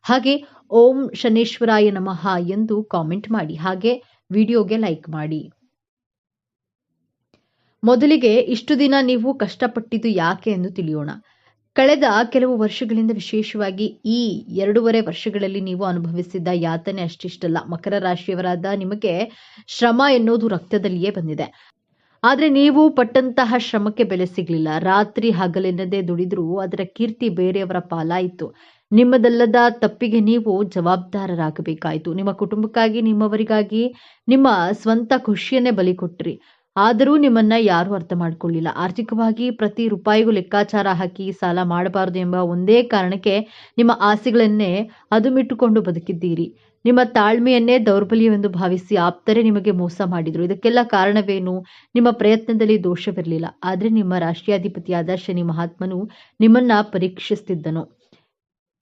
ಹಾಗೆ ಓಂ ಶನೇಶ್ವರಾಯ ನಮಃ ಎಂದು ಕಾಮೆಂಟ್ ಮಾಡಿ. ಹಾಗೆ ವಿಡಿಯೋಗೆ ಲೈಕ್ ಮಾಡಿ. ಮೊದಲಿಗೆ ಇಷ್ಟು ದಿನ ನೀವು ಕಷ್ಟಪಟ್ಟಿದ್ದು ಯಾಕೆ ಎಂದು ತಿಳಿಯೋಣ. ಕಳೆದ ಕೆಲವು ವರ್ಷಗಳಿಂದ, ವಿಶೇಷವಾಗಿ ಈ 2.5 ವರ್ಷಗಳಲ್ಲಿ ನೀವು ಅನುಭವಿಸಿದ್ದ ಯಾತನೆ ಅಷ್ಟಿಷ್ಟಲ್ಲ. ಮಕರ ರಾಶಿಯವರಾದ ನಿಮಗೆ ಶ್ರಮ ಎನ್ನುವುದು ರಕ್ತದಲ್ಲಿಯೇ ಬಂದಿದೆ. ಆದ್ರೆ ನೀವು ಪಟ್ಟಂತಹ ಶ್ರಮಕ್ಕೆ ಬೆಲೆ ಸಿಗಲಿಲ್ಲ. ರಾತ್ರಿ ಹಗಲೆನ್ನದೇ ದುಡಿದ್ರೂ ಅದರ ಕೀರ್ತಿ ಬೇರೆಯವರ ಪಾಲಾಯಿತು. ನಿಮ್ಮದಲ್ಲದ ತಪ್ಪಿಗೆ ನೀವು ಜವಾಬ್ದಾರರಾಗಬೇಕಾಯಿತು. ನಿಮ್ಮ ಕುಟುಂಬಕ್ಕಾಗಿ, ನಿಮ್ಮವರಿಗಾಗಿ ನಿಮ್ಮ ಸ್ವಂತ ಖುಷಿಯನ್ನೇ ಬಲಿ ಕೊಟ್ರಿ. ಆದರೂ ನಿಮ್ಮನ್ನ ಯಾರೂ ಅರ್ಥ ಮಾಡ್ಕೊಳ್ಳಿಲ್ಲ. ಆರ್ಥಿಕವಾಗಿ ಪ್ರತಿ ರೂಪಾಯಿಗೂ ಲೆಕ್ಕಾಚಾರ ಹಾಕಿ ಸಾಲ ಮಾಡಬಾರದು ಎಂಬ ಒಂದೇ ಕಾರಣಕ್ಕೆ ನಿಮ್ಮ ಆಸೆಗಳನ್ನೇ ಅದುಮಿಟ್ಟುಕೊಂಡು ಬದುಕಿದ್ದೀರಿ. ನಿಮ್ಮ ತಾಳ್ಮೆಯನ್ನೇ ದೌರ್ಬಲ್ಯವೆಂದು ಭಾವಿಸಿ ಆಪ್ತರೇ ನಿಮಗೆ ಮೋಸ ಮಾಡಿದ್ರು. ಇದಕ್ಕೆಲ್ಲ ಕಾರಣವೇನು? ನಿಮ್ಮ ಪ್ರಯತ್ನದಲ್ಲಿ ದೋಷವಿರಲಿಲ್ಲ. ಆದ್ರೆ ನಿಮ್ಮ ರಾಷ್ಟ್ರಾಧಿಪತಿಯಾದ ಶನಿ ಮಹಾತ್ಮನು ನಿಮ್ಮನ್ನ ಪರೀಕ್ಷಿಸುತ್ತಿದ್ದನು.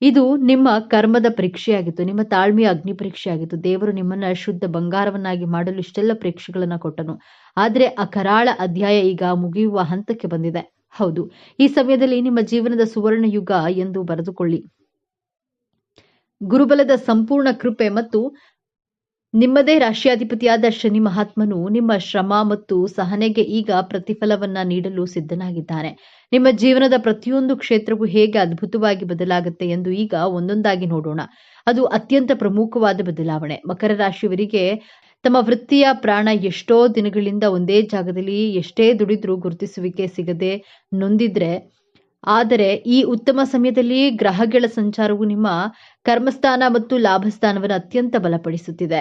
ಇದು ನಿಮ್ಮ ಕರ್ಮದ ಪರೀಕ್ಷೆಯಾಗಿತ್ತು. ನಿಮ್ಮ ತಾಳ್ಮೆಯ ಅಗ್ನಿ ಪರೀಕ್ಷೆಯಾಗಿತ್ತು. ದೇವರು ನಿಮ್ಮನ್ನ ಶುದ್ಧ ಬಂಗಾರವನ್ನಾಗಿ ಮಾಡಲು ಇಷ್ಟೆಲ್ಲ ಪರೀಕ್ಷೆಗಳನ್ನ ಕೊಟ್ಟನು. ಆದ್ರೆ ಆ ಕರಾಳ ಅಧ್ಯಾಯ ಈಗ ಮುಗಿಯುವ ಹಂತಕ್ಕೆ ಬಂದಿದೆ. ಹೌದು, ಈ ಸಮಯದಲ್ಲಿ ನಿಮ್ಮ ಜೀವನದ ಸುವರ್ಣ ಯುಗ ಎಂದು ಬರೆದುಕೊಳ್ಳಿ. ಗುರುಬಲದ ಸಂಪೂರ್ಣ ಕೃಪೆ ಮತ್ತು ನಿಮ್ಮದೇ ರಾಷ್ಟ್ರಾಧಿಪತಿಯಾದ ಶನಿ ಮಹಾತ್ಮನು ನಿಮ್ಮ ಶ್ರಮ ಮತ್ತು ಸಹನೆಗೆ ಈಗ ಪ್ರತಿಫಲವನ್ನ ನೀಡಲು ಸಿದ್ಧನಾಗಿದ್ದಾನೆ. ನಿಮ್ಮ ಜೀವನದ ಪ್ರತಿಯೊಂದು ಕ್ಷೇತ್ರವೂ ಹೇಗೆ ಅದ್ಭುತವಾಗಿ ಬದಲಾಗುತ್ತೆ ಎಂದು ಈಗ ಒಂದೊಂದಾಗಿ ನೋಡೋಣ. ಅದು ಅತ್ಯಂತ ಪ್ರಮುಖವಾದ ಬದಲಾವಣೆ. ಮಕರ ರಾಶಿಯವರಿಗೆ ತಮ್ಮ ವೃತ್ತಿಯ ಪ್ರಾಣ ಎಷ್ಟೋ ದಿನಗಳಿಂದ ಒಂದೇ ಜಾಗದಲ್ಲಿ ಎಷ್ಟೇ ದುಡಿದ್ರೂ ಗುರುತಿಸುವಿಕೆ ಸಿಗದೆ ನೊಂದಿದ್ರೆ, ಆದರೆ ಈ ಉತ್ತಮ ಸಮಯದಲ್ಲಿ ಗ್ರಹಗಳ ಸಂಚಾರವು ನಿಮ್ಮ ಕರ್ಮಸ್ಥಾನ ಮತ್ತು ಲಾಭಸ್ಥಾನವನ್ನು ಅತ್ಯಂತ ಬಲಪಡಿಸುತ್ತಿದೆ.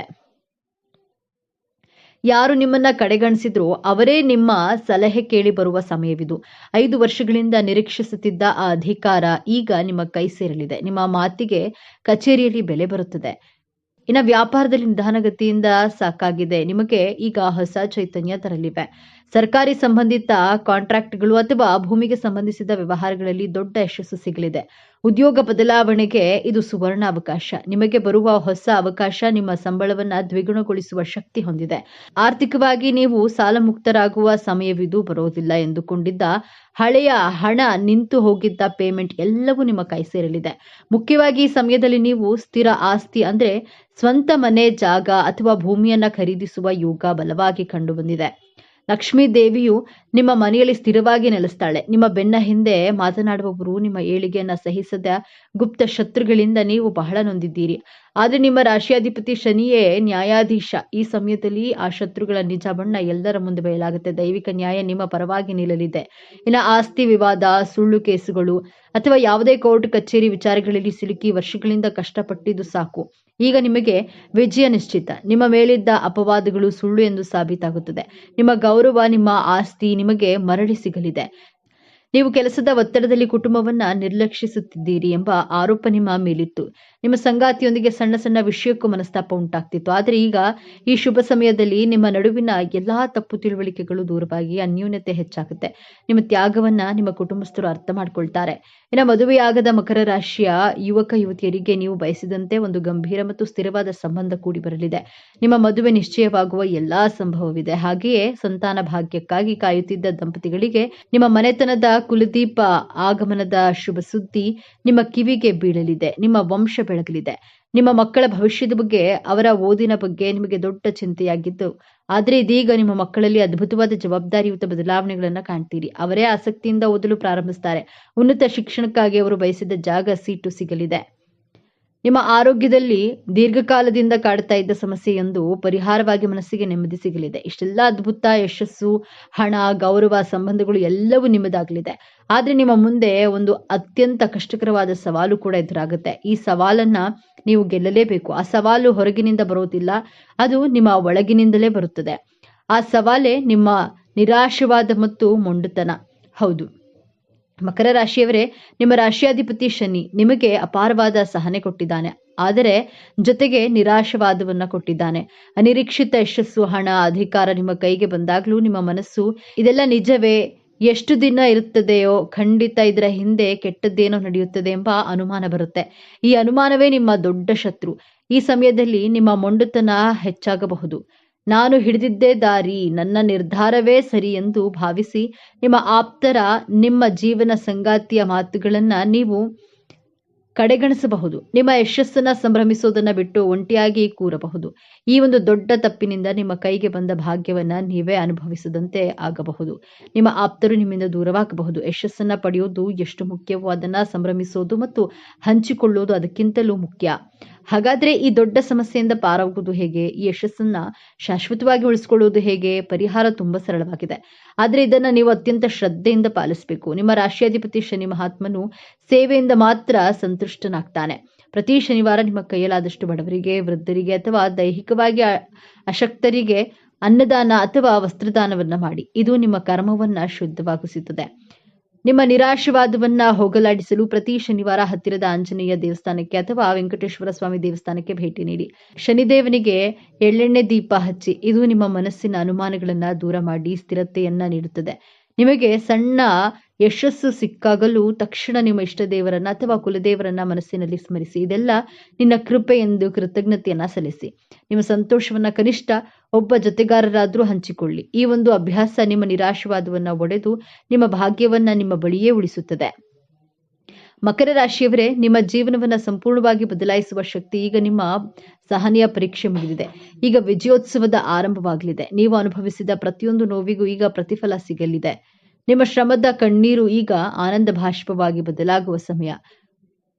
ಯಾರು ನಿಮ್ಮನ್ನ ಕಡೆಗಣಿಸಿದ್ರೋ ಅವರೇ ನಿಮ್ಮ ಸಲಹೆ ಕೇಳಿ ಬರುವ ಸಮಯವಿದು. 5 ವರ್ಷಗಳಿಂದ ನಿರೀಕ್ಷಿಸುತ್ತಿದ್ದ ಆ ಅಧಿಕಾರ ಈಗ ನಿಮ್ಮ ಕೈ ಸೇರಲಿದೆ. ನಿಮ್ಮ ಮಾತಿಗೆ ಕಚೇರಿಯಲ್ಲಿ ಬೆಲೆ ಬರುತ್ತದೆ. ಇನ್ನು ವ್ಯಾಪಾರದಲ್ಲಿ ನಿಧಾನಗತಿಯಿಂದ ಸಾಕಾಗಿದೆ. ನಿಮಗೆ ಈಗ ಹೊಸ ಚೈತನ್ಯ ತರಲಿವೆ. ಸರ್ಕಾರಿ ಸಂಬಂಧಿತ ಕಾಂಟ್ರಾಕ್ಟ್ಗಳು ಅಥವಾ ಭೂಮಿಗೆ ಸಂಬಂಧಿಸಿದ ವ್ಯವಹಾರಗಳಲ್ಲಿ ದೊಡ್ಡ ಯಶಸ್ಸು ಸಿಗಲಿದೆ. ಉದ್ಯೋಗ ಬದಲಾವಣೆಗೆ ಇದು ಸುವರ್ಣ ಅವಕಾಶ. ನಿಮಗೆ ಬರುವ ಹೊಸ ಅವಕಾಶ ನಿಮ್ಮ ಸಂಬಳವನ್ನ ದ್ವಿಗುಣಗೊಳಿಸುವ ಶಕ್ತಿ ಹೊಂದಿದೆ. ಆರ್ಥಿಕವಾಗಿ ನೀವು ಸಾಲ ಮುಕ್ತರಾಗುವ ಸಮಯವಿದು. ಬರೋದಿಲ್ಲ ಎಂದುಕೊಂಡಿದ್ದ ಹಳೆಯ ಹಣ, ನಿಂತು ಹೋಗಿದ್ದ ಪೇಮೆಂಟ್ ಎಲ್ಲವೂ ನಿಮ್ಮ ಕೈ ಸೇರಲಿದೆ. ಮುಖ್ಯವಾಗಿ ಈ ಸಮಯದಲ್ಲಿ ನೀವು ಸ್ಥಿರ ಆಸ್ತಿ ಅಂದ್ರೆ ಸ್ವಂತ ಮನೆ, ಜಾಗ ಅಥವಾ ಭೂಮಿಯನ್ನ ಖರೀದಿಸುವ ಯೋಗ ಬಲವಾಗಿ ಕಂಡು ಬಂದಿದೆ. ಲಕ್ಷ್ಮೀ ದೇವಿಯು ನಿಮ್ಮ ಮನೆಯಲ್ಲಿ ಸ್ಥಿರವಾಗಿ ನೆಲೆಸ್ತಾಳೆ. ನಿಮ್ಮ ಬೆನ್ನ ಹಿಂದೆ ಮಾತನಾಡುವವರು ನಿಮ್ಮ ಏಳಿಗೆಯನ್ನ ಸಹಿಸದ ಗುಪ್ತ ಶತ್ರುಗಳಿಂದ ನೀವು ಬಹಳ ನೊಂದಿದ್ದೀರಿ. ಆದ್ರೆ ನಿಮ್ಮ ರಾಶಿಯಾಧಿಪತಿ ಶನಿಯೇ ನ್ಯಾಯಾಧೀಶ. ಈ ಸಮಯದಲ್ಲಿ ಆ ಶತ್ರುಗಳ ನಿಜ ಬಣ್ಣ ಎಲ್ಲರ ಮುಂದೆ ಬಯಲಾಗುತ್ತೆ. ದೈವಿಕ ನ್ಯಾಯ ನಿಮ್ಮ ಪರವಾಗಿ ನಿಲ್ಲಲಿದೆ. ಇನ್ನು ಆಸ್ತಿ ವಿವಾದ, ಸುಳ್ಳು ಕೇಸುಗಳು ಅಥವಾ ಯಾವುದೇ ಕೋರ್ಟ್ ಕಚೇರಿ ವಿಚಾರಗಳಲ್ಲಿ ಸಿಲುಕಿ ವರ್ಷಗಳಿಂದ ಕಷ್ಟಪಟ್ಟಿದ್ದು ಸಾಕು. ಈಗ ನಿಮಗೆ ವಿಜಯ ನಿಶ್ಚಿತ. ನಿಮ್ಮ ಮೇಲಿದ್ದ ಅಪವಾದಗಳು ಸುಳ್ಳು ಎಂದು ಸಾಬೀತಾಗುತ್ತದೆ. ನಿಮ್ಮ ಗೌರವ, ನಿಮ್ಮ ಆಸ್ತಿ ನಿಮಗೆ ಮರಳಿ ಸಿಗಲಿದೆ. ನೀವು ಕೆಲಸದ ಒತ್ತಡದಲ್ಲಿ ಕುಟುಂಬವನ್ನ ನಿರ್ಲಕ್ಷಿಸುತ್ತಿದ್ದೀರಿ ಎಂಬ ಆರೋಪ ನಿಮ್ಮ ಮೇಲಿತ್ತು. ನಿಮ್ಮ ಸಂಗಾತಿಯೊಂದಿಗೆ ಸಣ್ಣ ಸಣ್ಣ ವಿಷಯಕ್ಕೂ ಮನಸ್ತಾಪ ಉಂಟಾಗ್ತಿತ್ತು. ಆದರೆ ಈಗ ಈ ಶುಭ ಸಮಯದಲ್ಲಿ ನಿಮ್ಮ ನಡುವಿನ ಎಲ್ಲಾ ತಪ್ಪು ತಿಳುವಳಿಕೆಗಳು ದೂರವಾಗಿ ಅನ್ಯೂನ್ಯತೆ ಹೆಚ್ಚಾಗುತ್ತೆ. ನಿಮ್ಮ ತ್ಯಾಗವನ್ನ ನಿಮ್ಮ ಕುಟುಂಬಸ್ಥರು ಅರ್ಥ ಮಾಡ್ಕೊಳ್ತಾರೆ. ಇನ್ನು ಮದುವೆಯಾಗದ ಮಕರ ರಾಶಿಯ ಯುವಕ ಯುವತಿಯರಿಗೆ ನೀವು ಬಯಸಿದಂತೆ ಒಂದು ಗಂಭೀರ ಮತ್ತು ಸ್ಥಿರವಾದ ಸಂಬಂಧ ಕೂಡಿ ಬರಲಿದೆ. ನಿಮ್ಮ ಮದುವೆ ನಿಶ್ಚಯವಾಗುವ ಎಲ್ಲಾ ಸಂಭವವಿದೆ. ಹಾಗೆಯೇ ಸಂತಾನ ಭಾಗ್ಯಕ್ಕಾಗಿ ಕಾಯುತ್ತಿದ್ದ ದಂಪತಿಗಳಿಗೆ ನಿಮ್ಮ ಮನೆತನದ ಕುಲದೀಪ ಆಗಮನದ ಶುಭ ಸುದ್ದಿ ನಿಮ್ಮ ಕಿವಿಗೆ ಬೀಳಲಿದೆ. ನಿಮ್ಮ ವಂಶ ಬೆಳಗಲಿದೆ. ನಿಮ್ಮ ಮಕ್ಕಳ ಭವಿಷ್ಯದ ಬಗ್ಗೆ, ಅವರ ಓದಿನ ಬಗ್ಗೆ ನಿಮಗೆ ದೊಡ್ಡ ಚಿಂತೆಯಾಗಿದ್ದು, ಆದರೆ ಇದೀಗ ನಿಮ್ಮ ಮಕ್ಕಳಲ್ಲಿ ಅದ್ಭುತವಾದ ಜವಾಬ್ದಾರಿಯುತ ಬದಲಾವಣೆಗಳನ್ನ ಕಾಣ್ತೀರಿ. ಅವರೇ ಆಸಕ್ತಿಯಿಂದ ಓದಲು ಪ್ರಾರಂಭಿಸ್ತಾರೆ. ಉನ್ನತ ಶಿಕ್ಷಣಕ್ಕಾಗಿ ಅವರು ಬಯಸಿದ ಜಾಗ, ಸೀಟು ಸಿಗಲಿದೆ. ನಿಮ್ಮ ಆರೋಗ್ಯದಲ್ಲಿ ದೀರ್ಘಕಾಲದಿಂದ ಕಾಡ್ತಾ ಇದ್ದ ಸಮಸ್ಯೆಯೊಂದು ಪರಿಹಾರವಾಗಿ ಮನಸ್ಸಿಗೆ ನೆಮ್ಮದಿ ಸಿಗಲಿದೆ. ಇಷ್ಟೆಲ್ಲ ಅದ್ಭುತ ಯಶಸ್ಸು, ಹಣ, ಗೌರವ, ಸಂಬಂಧಗಳು ಎಲ್ಲವೂ ನಿಮ್ಮದಾಗಲಿದೆ. ಆದ್ರೆ ನಿಮ್ಮ ಮುಂದೆ ಒಂದು ಅತ್ಯಂತ ಕಷ್ಟಕರವಾದ ಸವಾಲು ಕೂಡ ಎದುರಾಗುತ್ತೆ. ಈ ಸವಾಲನ್ನ ನೀವು ಗೆಲ್ಲಲೇಬೇಕು. ಆ ಸವಾಲು ಹೊರಗಿನಿಂದ ಬರೋದಿಲ್ಲ, ಅದು ನಿಮ್ಮ ಒಳಗಿನಿಂದಲೇ ಬರುತ್ತದೆ. ಆ ಸವಾಲೇ ನಿಮ್ಮ ನಿರಾಶವಾದ ಮತ್ತು ಮೊಂಡುತನ. ಹೌದು ಮಕರ ರಾಶಿಯವರೇ, ನಿಮ್ಮ ರಾಶಿಯಾಧಿಪತಿ ಶನಿ ನಿಮಗೆ ಅಪಾರವಾದ ಸಹನೆ ಕೊಟ್ಟಿದ್ದಾನೆ, ಆದರೆ ಜೊತೆಗೆ ನಿರಾಶವಾದವನ್ನ ಕೊಟ್ಟಿದ್ದಾನೆ. ಅನಿರೀಕ್ಷಿತ ಯಶಸ್ಸು, ಹಣ, ಅಧಿಕಾರ ನಿಮ್ಮ ಕೈಗೆ ಬಂದಾಗ್ಲೂ ನಿಮ್ಮ ಮನಸ್ಸು ಇದೆಲ್ಲ ನಿಜವೇ, ಎಷ್ಟು ದಿನ ಇರುತ್ತದೆಯೋ, ಖಂಡಿತ ಇದರ ಹಿಂದೆ ಕೆಟ್ಟದ್ದೇನೋ ನಡೆಯುತ್ತದೆ ಎಂಬ ಅನುಮಾನ ಬರುತ್ತೆ. ಈ ಅನುಮಾನವೇ ನಿಮ್ಮ ದೊಡ್ಡ ಶತ್ರು. ಈ ಸಮಯದಲ್ಲಿ ನಿಮ್ಮ ಮೊಂಡುತನ ಹೆಚ್ಚಾಗಬಹುದು. ನಾನು ಹಿಡಿದಿದ್ದೇ ದಾರಿ, ನನ್ನ ನಿರ್ಧಾರವೇ ಸರಿ ಎಂದು ಭಾವಿಸಿ ನಿಮ್ಮ ಆಪ್ತರ, ನಿಮ್ಮ ಜೀವನ ಸಂಗಾತಿಯ ಮಾತುಗಳನ್ನ ನೀವು ಕಡೆಗಣಿಸಬಹುದು. ನಿಮ್ಮ ಯಶಸ್ಸನ್ನ ಸಂಭ್ರಮಿಸೋದನ್ನ ಬಿಟ್ಟು ಒಂಟಿಯಾಗಿ ಕೂರಬಹುದು. ಈ ಒಂದು ದೊಡ್ಡ ತಪ್ಪಿನಿಂದ ನಿಮ್ಮ ಕೈಗೆ ಬಂದ ಭಾಗ್ಯವನ್ನ ನೀವೇ ಅನುಭವಿಸದಂತೆ ಆಗಬಹುದು. ನಿಮ್ಮ ಆಪ್ತರು ನಿಮ್ಮಿಂದ ದೂರವಾಗಬಹುದು. ಯಶಸ್ಸನ್ನ ಪಡೆಯೋದು ಎಷ್ಟು ಮುಖ್ಯವೋ ಅದನ್ನ ಸಂಭ್ರಮಿಸೋದು ಮತ್ತು ಹಂಚಿಕೊಳ್ಳೋದು ಅದಕ್ಕಿಂತಲೂ ಮುಖ್ಯ. ಹಾಗಾದ್ರೆ ಈ ದೊಡ್ಡ ಸಮಸ್ಯೆಯಿಂದ ಪಾರಾಗುವುದು ಹೇಗೆ? ಈ ಯಶಸ್ಸನ್ನ ಶಾಶ್ವತವಾಗಿ ಉಳಿಸಿಕೊಳ್ಳುವುದು ಹೇಗೆ? ಪರಿಹಾರ ತುಂಬಾ ಸರಳವಾಗಿದೆ, ಆದ್ರೆ ಇದನ್ನ ನೀವು ಅತ್ಯಂತ ಶ್ರದ್ಧೆಯಿಂದ ಪಾಲಿಸಬೇಕು. ನಿಮ್ಮ ರಾಶಿಯಾಧಿಪತಿ ಶನಿ ಮಹಾತ್ಮನು ಸೇವೆಯಿಂದ ಮಾತ್ರ ಸಂತುಷ್ಟನಾಗ್ತಾನೆ. ಪ್ರತಿ ಶನಿವಾರ ನಿಮ್ಮ ಕೈಯಲ್ಲಾದಷ್ಟು ಬಡವರಿಗೆ, ವೃದ್ಧರಿಗೆ ಅಥವಾ ದೈಹಿಕವಾಗಿ ಅಶಕ್ತರಿಗೆ ಅನ್ನದಾನ ಅಥವಾ ವಸ್ತ್ರದಾನವನ್ನ ಮಾಡಿ. ಇದು ನಿಮ್ಮ ಕರ್ಮವನ್ನ ಶುದ್ಧವಾಗಿಸುತ್ತದೆ. ನಿಮ್ಮ ನಿರಾಶವಾದವನ್ನ ಹೋಗಲಾಡಿಸಲು ಪ್ರತಿ ಶನಿವಾರ ಹತ್ತಿರದ ಆಂಜನೇಯ ದೇವಸ್ಥಾನಕ್ಕೆ ಅಥವಾ ವೆಂಕಟೇಶ್ವರ ಸ್ವಾಮಿ ದೇವಸ್ಥಾನಕ್ಕೆ ಭೇಟಿ ನೀಡಿ. ಶನಿದೇವನಿಗೆ ಎಳ್ಳೆಣ್ಣೆ ದೀಪ ಹಚ್ಚಿ. ಇದು ನಿಮ್ಮ ಮನಸ್ಸಿನ ಅನುಮಾನಗಳನ್ನ ದೂರ ಮಾಡಿ ಸ್ಥಿರತೆಯನ್ನ ನೀಡುತ್ತದೆ. ನಿಮಗೆ ಸಣ್ಣ ಯಶಸ್ಸು ಸಿಕ್ಕಾಗಲೂ ತಕ್ಷಣ ನಿಮ್ಮ ಇಷ್ಟ ದೇವರನ್ನ ಅಥವಾ ಕುಲದೇವರನ್ನ ಮನಸ್ಸಿನಲ್ಲಿ ಸ್ಮರಿಸಿ. ಇದೆಲ್ಲ ನಿನ್ನ ಕೃಪೆ ಎಂದು ಕೃತಜ್ಞತೆಯನ್ನ ಸಲ್ಲಿಸಿ. ನಿಮ್ಮ ಸಂತೋಷವನ್ನ ಕನಿಷ್ಠ ಒಬ್ಬ ಜೊತೆಗಾರರಾದ್ರೂ ಹಂಚಿಕೊಳ್ಳಿ. ಈ ಒಂದು ಅಭ್ಯಾಸ ನಿಮ್ಮ ನಿರಾಶವಾದವನ್ನ ಒಡೆದು ನಿಮ್ಮ ಭಾಗ್ಯವನ್ನ ನಿಮ್ಮ ಬಳಿಯೇ ಉಳಿಸುತ್ತದೆ. ಮಕರ ರಾಶಿಯವರೇ, ನಿಮ್ಮ ಜೀವನವನ್ನ ಸಂಪೂರ್ಣವಾಗಿ ಬದಲಾಯಿಸುವ ಶಕ್ತಿ ಈಗ ನಿಮ್ಮ ಸಹನೆಯ ಪರೀಕ್ಷೆ ಮುಗಿದಿದೆ. ಈಗ ವಿಜಯೋತ್ಸವದ ಆರಂಭವಾಗಲಿದೆ. ನೀವು ಅನುಭವಿಸಿದ ಪ್ರತಿಯೊಂದು ನೋವಿಗೂ ಈಗ ಪ್ರತಿಫಲ ಸಿಗಲಿದೆ. ನಿಮ್ಮ ಶ್ರಮದ ಕಣ್ಣೀರು ಈಗ ಆನಂದ ಭಾಷ್ಪವಾಗಿ ಬದಲಾಗುವ ಸಮಯ.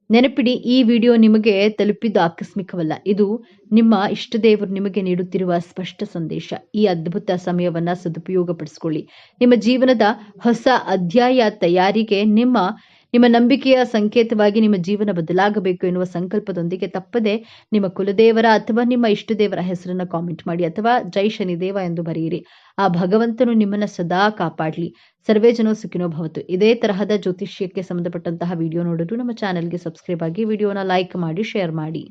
ನೆನಪಿಡಿ, ಈ ವಿಡಿಯೋ ನಿಮಗೆ ತಲುಪಿದ್ದು ಆಕಸ್ಮಿಕವಲ್ಲ. ಇದು ನಿಮ್ಮ ಇಷ್ಟದೇವರು ನಿಮಗೆ ನೀಡುತ್ತಿರುವ ಸ್ಪಷ್ಟ ಸಂದೇಶ. ಈ ಅದ್ಭುತ ಸಮಯವನ್ನ ಸದುಪಯೋಗಪಡಿಸಿಕೊಳ್ಳಿ. ನಿಮ್ಮ ಜೀವನದ ಹೊಸ ಅಧ್ಯಾಯ ತಯಾರಿಗೆ ನಿಮ್ಮ ನಂಬಿಕೆಯ ಸಂಕೇತವಾಗಿ ನಿಮ್ಮ ಜೀವನ ಬದಲಾಗಬೇಕು ಎನ್ನುವ ಸಂಕಲ್ಪದೊಂದಿಗೆ ತಪ್ಪದೆ ನಿಮ್ಮ ಕುಲದೇವರ ಅಥವಾ ನಿಮ್ಮ ಇಷ್ಟದೇವರ ಹೆಸರನ್ನ ಕಾಮೆಂಟ್ ಮಾಡಿ ಅಥವಾ ಜೈ ಶನಿದೇವ ಎಂದು ಬರೆಯಿರಿ. ಆ ಭಗವಂತನು ನಿಮ್ಮನ್ನ ಸದಾ ಕಾಪಾಡಲಿ. ಸರ್ವೇ ಜನೋ ಸುಖಿನೋ ಭವತು. ಇದೇ ತರಹದ ಜ್ಯೋತಿಷ್ಯಕ್ಕೆ ಸಂಬಂಧಪಟ್ಟಂತಹ ವಿಡಿಯೋ ನೋಡಲು ನಮ್ಮ ಚಾನೆಲ್ಗೆ ಸಬ್ಸ್ಕ್ರೈಬ್ ಆಗಿ, ವಿಡಿಯೋನ ಲೈಕ್ ಮಾಡಿ, ಶೇರ್ ಮಾಡಿ.